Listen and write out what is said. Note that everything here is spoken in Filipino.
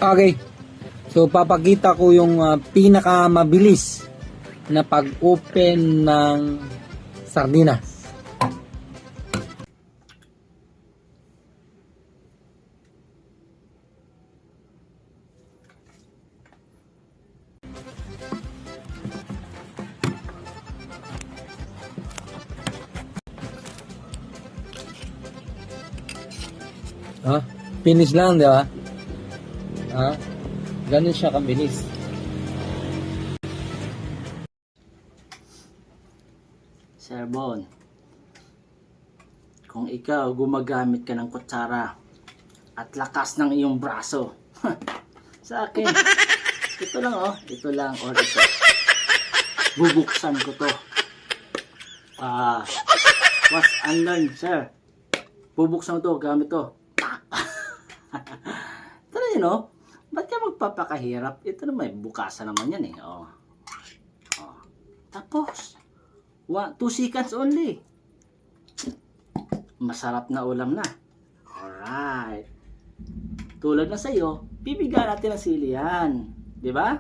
Okay. So papakita ko yung pinakamabilis na pag-open ng sardinas. Finish lang, di ba? Ganun siya kabilis. Sir Bon, kung ikaw gumagamit ka ng kutsara at lakas ng iyong braso, sa akin, ito lang ito lang or ito. Bubuksan ko to. What's unlearned, sir? Bubuksan ko to, gamit to. Tara yun, ba't ka magpapakahirap? Ito na may bukasan naman yan Tapos, 2 seconds only. Masarap na ulam na. Alright. Tulad na sa'yo, bibigyan natin ng sili yan. Diba?